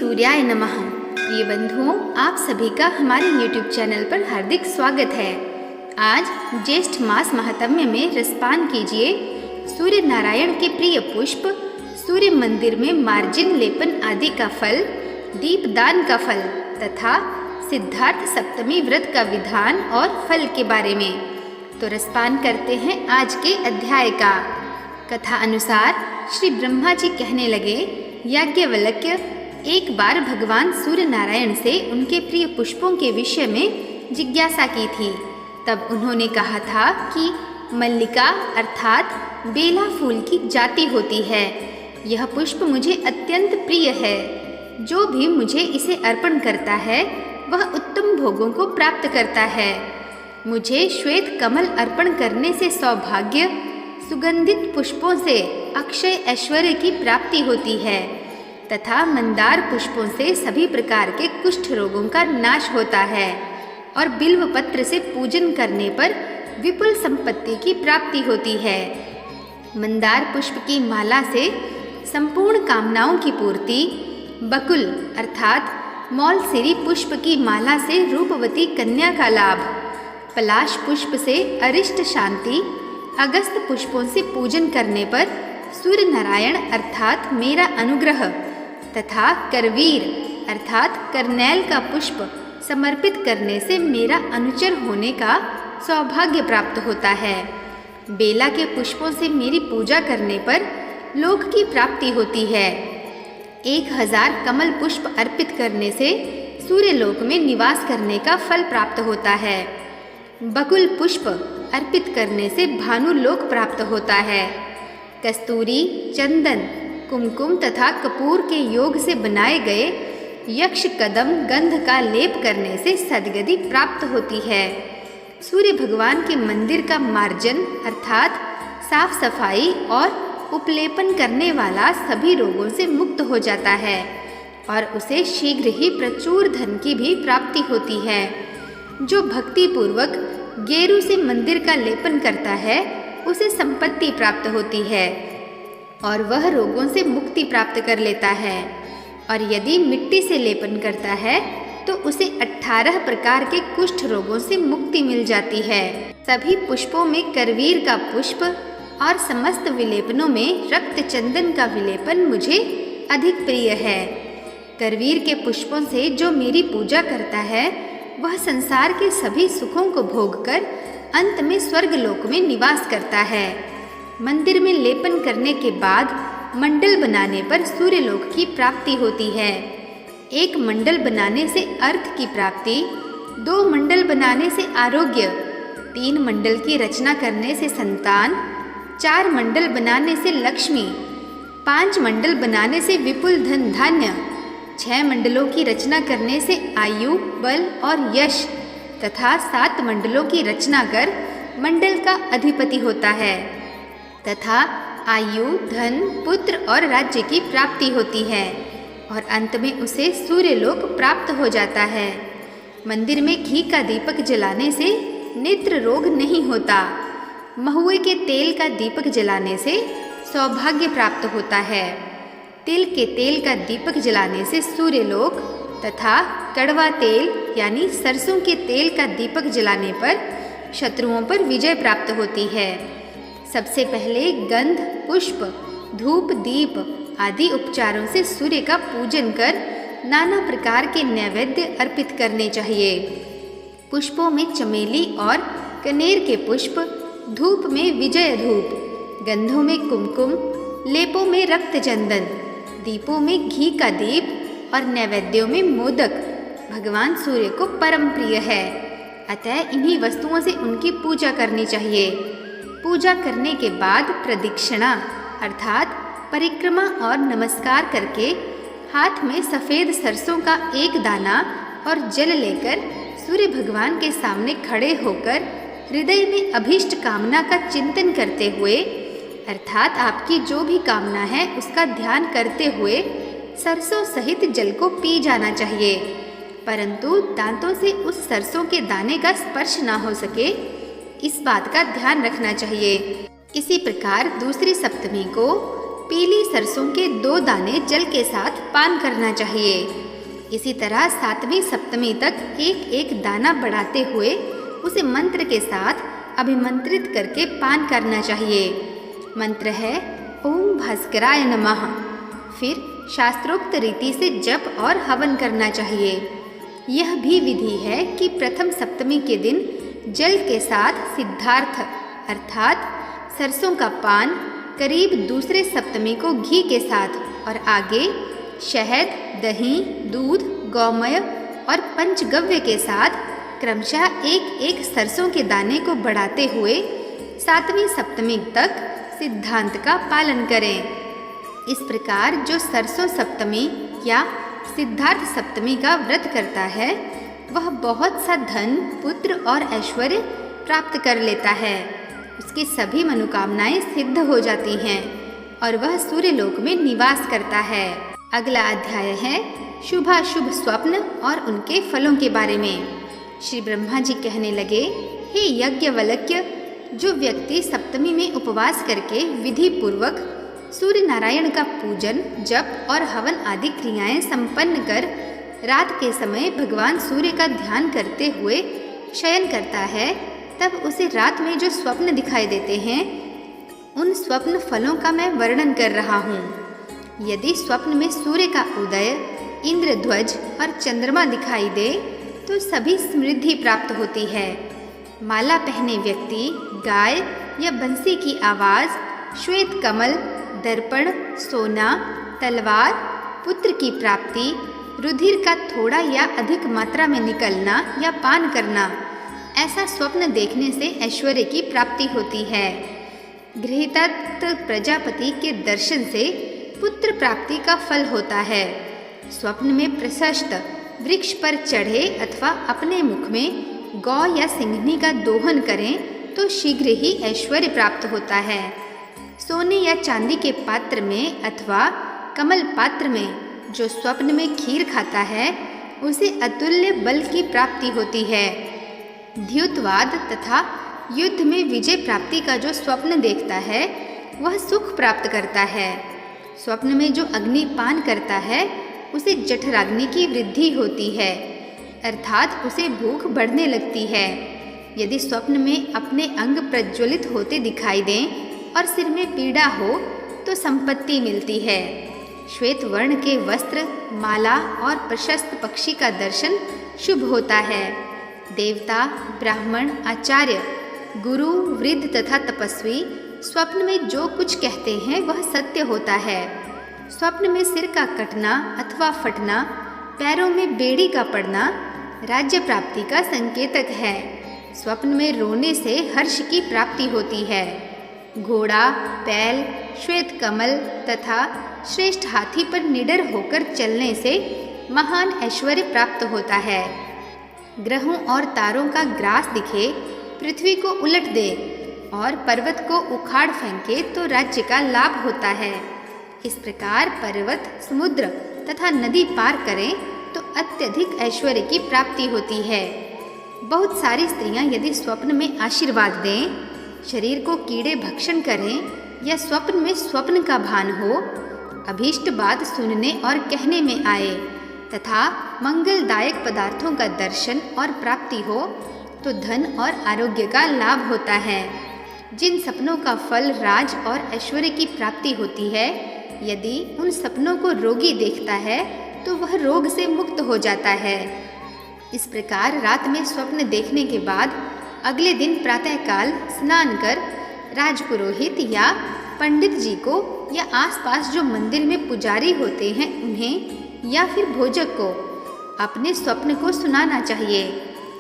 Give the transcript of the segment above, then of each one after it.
सूर्याय नमः। प्रिय बंधुओं, आप सभी का हमारे YouTube चैनल पर हार्दिक स्वागत है। आज ज्येष्ठ मास महात्म्य में रसपान कीजिए सूर्य नारायण के प्रिय पुष्प, सूर्य मंदिर में मार्जिन लेपन आदि का फल, दीपदान का फल तथा सिद्धार्थ सप्तमी व्रत का विधान और फल के बारे में। तो रसपान करते हैं आज के अध्याय का। कथा अनुसार श्री ब्रह्मा जी कहने लगे, याज्ञवल्क्य, एक बार भगवान सूर्य नारायण से उनके प्रिय पुष्पों के विषय में जिज्ञासा की थी। तब उन्होंने कहा था कि मल्लिका अर्थात बेला फूल की जाति होती है। यह पुष्प मुझे अत्यंत प्रिय है। जो भी मुझे इसे अर्पण करता है वह उत्तम भोगों को प्राप्त करता है। मुझे श्वेत कमल अर्पण करने से सौभाग्य, सुगंधित पुष्पों से अक्षय ऐश्वर्य की प्राप्ति होती है तथा मंदार पुष्पों से सभी प्रकार के कुष्ठ रोगों का नाश होता है और बिल्व पत्र से पूजन करने पर विपुल संपत्ति की प्राप्ति होती है। मंदार पुष्प की माला से संपूर्ण कामनाओं की पूर्ति, बकुल अर्थात मौलसिरी पुष्प की माला से रूपवती कन्या का लाभ, पलाश पुष्प से अरिष्ट शांति, अगस्त पुष्पों से पूजन करने पर सूर्य नारायण अर्थात मेरा अनुग्रह तथा करवीर अर्थात करनैल का पुष्प समर्पित करने से मेरा अनुचर होने का सौभाग्य प्राप्त होता है। बेला के पुष्पों से मेरी पूजा करने पर लोक की प्राप्ति होती है। 1000 कमल पुष्प अर्पित करने से सूर्य लोक में निवास करने का फल प्राप्त होता है। बकुल पुष्प अर्पित करने से भानु लोक प्राप्त होता है। कस्तूरी, चंदन, कुमकुम तथा कपूर के योग से बनाए गए यक्ष कदम गंध का लेप करने से सद्गति प्राप्त होती है। सूर्य भगवान के मंदिर का मार्जन अर्थात साफ सफाई और उपलेपन करने वाला सभी रोगों से मुक्त हो जाता है और उसे शीघ्र ही प्रचुर धन की भी प्राप्ति होती है। जो भक्ति पूर्वक गेरू से मंदिर का लेपन करता है उसे संपत्ति प्राप्त होती है और वह रोगों से मुक्ति प्राप्त कर लेता है। और यदि मिट्टी से लेपन करता है तो उसे 18 प्रकार के कुष्ठ रोगों से मुक्ति मिल जाती है। सभी पुष्पों में करवीर का पुष्प और समस्त विलेपनों में रक्त चंदन का विलेपन मुझे अधिक प्रिय है। करवीर के पुष्पों से जो मेरी पूजा करता है वह संसार के सभी सुखों को भोगकर अंत में स्वर्ग लोक में निवास करता है। मंदिर में लेपन करने के बाद मंडल बनाने पर सूर्य लोक की प्राप्ति होती है। 1 मंडल बनाने से अर्थ की प्राप्ति, 2 मंडल बनाने से आरोग्य, 3 मंडल की रचना करने से संतान, 4 मंडल बनाने से लक्ष्मी, 5 मंडल बनाने से विपुल धन धान्य, 6 मंडलों की रचना करने से आयु, बल और यश तथा 7 मंडलों की रचना कर मंडल का अधिपति होता है तथा आयु, धन, पुत्र और राज्य की प्राप्ति होती है और अंत में उसे सूर्य लोक प्राप्त हो जाता है। मंदिर में घी का दीपक जलाने से नेत्र रोग नहीं होता। महुए के तेल का दीपक जलाने से सौभाग्य प्राप्त होता है। तिल के तेल का दीपक जलाने से सूर्य लोक तथा कड़वा तेल यानी सरसों के तेल का दीपक जलाने पर शत्रुओं पर विजय प्राप्त होती है। सबसे पहले गंध, पुष्प, धूप, दीप आदि उपचारों से सूर्य का पूजन कर नाना प्रकार के नैवेद्य अर्पित करने चाहिए। पुष्पों में चमेली और कनेर के पुष्प, धूप में विजय धूप, गंधों में कुमकुम, लेपों में रक्त चंदन, दीपों में घी का दीप और नैवेद्यों में मोदक भगवान सूर्य को परम प्रिय है। अतः इन्हीं वस्तुओं से उनकी पूजा करनी चाहिए। पूजा करने के बाद प्रदक्षिणा अर्थात परिक्रमा और नमस्कार करके हाथ में सफ़ेद सरसों का 1 दाना और जल लेकर सूर्य भगवान के सामने खड़े होकर हृदय में अभीष्ट कामना का चिंतन करते हुए अर्थात आपकी जो भी कामना है उसका ध्यान करते हुए सरसों सहित जल को पी जाना चाहिए, परंतु दांतों से उस सरसों के दाने का स्पर्श ना हो सके, इस बात का ध्यान रखना चाहिए। इसी प्रकार दूसरी सप्तमी को पीली सरसों के 2 दाने जल के साथ पान करना चाहिए। इसी तरह 7वीं सप्तमी तक एक एक दाना बढ़ाते हुए उसे मंत्र के साथ अभिमंत्रित करके पान करना चाहिए। मंत्र है ओम भास्कराय नमः। फिर शास्त्रोक्त रीति से जप और हवन करना चाहिए। यह भी विधि है कि प्रथम सप्तमी के दिन जल के साथ सिद्धार्थ अर्थात सरसों का पान, करीब दूसरे सप्तमी को घी के साथ और आगे शहद, दही, दूध, गौमय और पंचगव्य के साथ क्रमशः एक एक सरसों के दाने को बढ़ाते हुए 7वीं सप्तमी तक सिद्धांत का पालन करें। इस प्रकार जो सरसों सप्तमी या सिद्धार्थ सप्तमी का व्रत करता है वह बहुत सा धन, पुत्र और ऐश्वर्य प्राप्त कर लेता है। उसकी सभी मनोकामनाएं सिद्ध हो जाती हैं और वह सूर्यलोक में निवास करता है। अगला अध्याय है शुभाशुभ स्वप्न और उनके फलों के बारे में। श्री ब्रह्मा जी कहने लगे, हे यज्ञवल्क्य, जो व्यक्ति सप्तमी में उपवास करके विधि पूर्वक सूर्य नारायण का पूजन, जप और हवन आदि क्रियाएं संपन्न कर रात के समय भगवान सूर्य का ध्यान करते हुए शयन करता है, तब उसे रात में जो स्वप्न दिखाई देते हैं उन स्वप्न फलों का मैं वर्णन कर रहा हूँ। यदि स्वप्न में सूर्य का उदय, इंद्रध्वज और चंद्रमा दिखाई दे तो सभी समृद्धि प्राप्त होती है। माला पहने व्यक्ति, गाय या बंसी की आवाज़, श्वेत कमल, दर्पण, सोना, तलवार, पुत्र की प्राप्ति, रुधिर का थोड़ा या अधिक मात्रा में निकलना या पान करना, ऐसा स्वप्न देखने से ऐश्वर्य की प्राप्ति होती है। गृहदत्त प्रजापति के दर्शन से पुत्र प्राप्ति का फल होता है। स्वप्न में प्रशस्त वृक्ष पर चढ़े अथवा अपने मुख में गौ या सिंघनी का दोहन करें तो शीघ्र ही ऐश्वर्य प्राप्त होता है। सोने या चांदी के पात्र में अथवा कमल पात्र में जो स्वप्न में खीर खाता है उसे अतुल्य बल की प्राप्ति होती है। द्युतवाद तथा युद्ध में विजय प्राप्ति का जो स्वप्न देखता है वह सुख प्राप्त करता है। स्वप्न में जो अग्निपान करता है उसे जठराग्नि की वृद्धि होती है, अर्थात उसे भूख बढ़ने लगती है। यदि स्वप्न में अपने अंग प्रज्वलित होते दिखाई दें और सिर में पीड़ा हो तो संपत्ति मिलती है। श्वेत वर्ण के वस्त्र, माला और प्रशस्त पक्षी का दर्शन शुभ होता है। देवता, ब्राह्मण, आचार्य, गुरु, वृद्ध तथा तपस्वी स्वप्न में जो कुछ कहते हैं वह सत्य होता है। स्वप्न में सिर का कटना अथवा फटना, पैरों में बेड़ी का पड़ना राज्य प्राप्ति का संकेतक है। स्वप्न में रोने से हर्ष की प्राप्ति होती है। घोड़ा, बैल, श्वेत कमल तथा श्रेष्ठ हाथी पर निडर होकर चलने से महान ऐश्वर्य प्राप्त होता है। ग्रहों और तारों का ग्रास दिखे, पृथ्वी को उलट दे और पर्वत को उखाड़ फेंके तो राज्य का लाभ होता है। इस प्रकार पर्वत, समुद्र तथा नदी पार करें तो अत्यधिक ऐश्वर्य की प्राप्ति होती है। बहुत सारी स्त्रियां यदि स्वप्न में आशीर्वाद दें, शरीर को कीड़े भक्षण करें या स्वप्न में स्वप्न का भान हो, अभीष्ट बात सुनने और कहने में आए तथा मंगलदायक पदार्थों का दर्शन और प्राप्ति हो तो धन और आरोग्य का लाभ होता है। जिन सपनों का फल राज और ऐश्वर्य की प्राप्ति होती है, यदि उन सपनों को रोगी देखता है तो वह रोग से मुक्त हो जाता है। इस प्रकार रात में स्वप्न देखने के बाद अगले दिन प्रातःकाल स्नान कर राजपुरोहित या पंडित जी को या आसपास जो मंदिर में पुजारी होते हैं उन्हें या फिर भोजक को अपने स्वप्न को सुनाना चाहिए।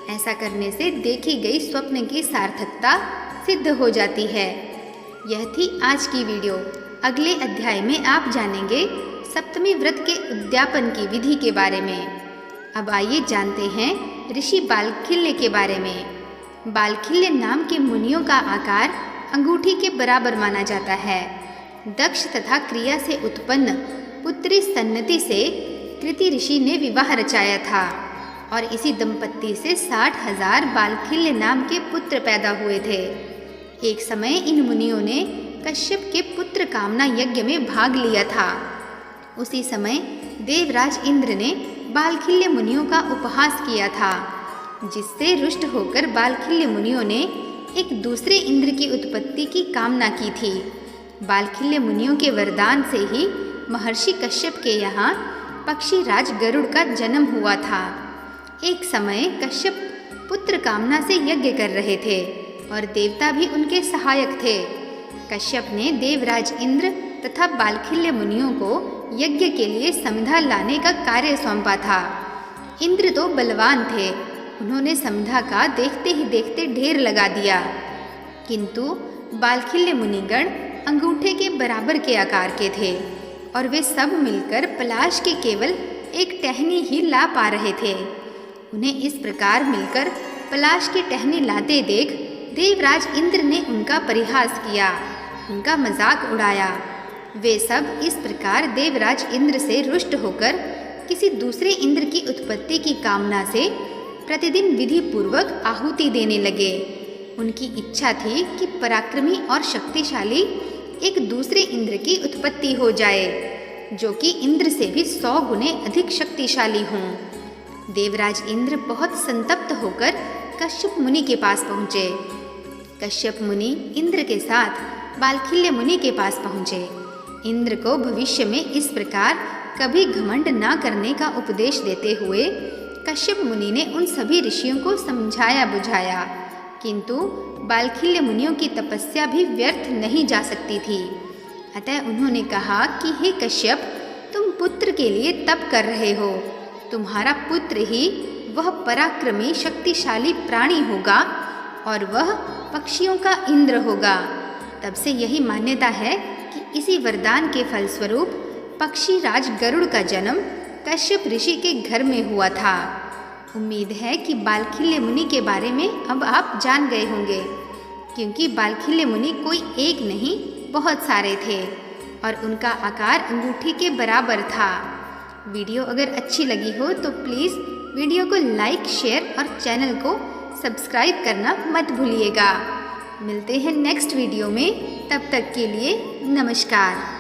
ऐसा करने से देखी गई स्वप्न की सार्थकता सिद्ध हो जाती है। यह थी आज की वीडियो। अगले अध्याय में आप जानेंगे सप्तमी व्रत के उद्यापन की विधि के बारे में। अब आइए जानते हैं ऋषि बालखिल्य के बारे में। बालखिल्य नाम के मुनियों का आकार अंगूठी के बराबर माना जाता है। दक्ष तथा क्रिया से उत्पन्न पुत्री सन्नति से कृति ऋषि ने विवाह रचाया था और इसी दंपत्ति से 60,000 बालखिल्य नाम के पुत्र पैदा हुए थे। एक समय इन मुनियों ने कश्यप के पुत्र कामना यज्ञ में भाग लिया था। उसी समय देवराज इंद्र ने बालखिल्य मुनियों का उपहास किया था, जिससे रुष्ट होकर बालखिल्य मुनियों ने एक दूसरे इंद्र की उत्पत्ति की कामना की थी। बालखिल्य मुनियों के वरदान से ही महर्षि कश्यप के यहाँ पक्षी राज गरुड़ का जन्म हुआ था। एक समय कश्यप पुत्र कामना से यज्ञ कर रहे थे और देवता भी उनके सहायक थे। कश्यप ने देवराज इंद्र तथा बालखिल्य मुनियों को यज्ञ के लिए समिधा लाने का कार्य सौंपा था। इंद्र तो बलवान थे, उन्होंने समिधा का देखते ही देखते ढेर लगा दिया, किंतु बालखिल्य मुनिगण अंगूठे के बराबर के आकार के थे और वे सब मिलकर पलाश की केवल एक टहनी ही ला पा रहे थे। उन्हें इस प्रकार मिलकर पलाश की टहनी लाते देख देवराज इंद्र ने उनका परिहास किया, उनका मजाक उड़ाया। वे सब इस प्रकार देवराज इंद्र से रुष्ट होकर किसी दूसरे इंद्र की उत्पत्ति की कामना से प्रतिदिन विधि पूर्वक आहुति देने लगे। उनकी इच्छा थी कि पराक्रमी और शक्तिशाली एक दूसरे इंद्र की उत्पत्ति हो जाए, जो कि इंद्र से भी 100 गुने अधिक शक्तिशाली हों। देवराज इंद्र बहुत संतप्त होकर कश्यप मुनि के पास पहुँचे। कश्यप मुनि इंद्र के साथ बालखिल्य मुनि के पास पहुँचे। इंद्र को भविष्य में इस प्रकार कभी घमंड न करने का उपदेश देते हुए कश्यप मुनि ने उन सभी ऋषियों को समझाया बुझाया, किंतु बालखिल्य मुनियों की तपस्या भी व्यर्थ नहीं जा सकती थी। अतः उन्होंने कहा कि हे कश्यप, तुम पुत्र के लिए तप कर रहे हो, तुम्हारा पुत्र ही वह पराक्रमी शक्तिशाली प्राणी होगा और वह पक्षियों का इंद्र होगा। तब से यही मान्यता है कि इसी वरदान के फलस्वरूप पक्षी राज गरुड़ का जन्म कश्यप ऋषि के घर में हुआ था। उम्मीद है कि बालखिल्य मुनि के बारे में अब आप जान गए होंगे, क्योंकि बालखिल्य मुनि कोई एक नहीं बहुत सारे थे और उनका आकार अंगूठी के बराबर था। वीडियो अगर अच्छी लगी हो तो प्लीज़ वीडियो को लाइक, शेयर और चैनल को सब्सक्राइब करना मत भूलिएगा। मिलते हैं नेक्स्ट वीडियो में, तब तक के लिए नमस्कार।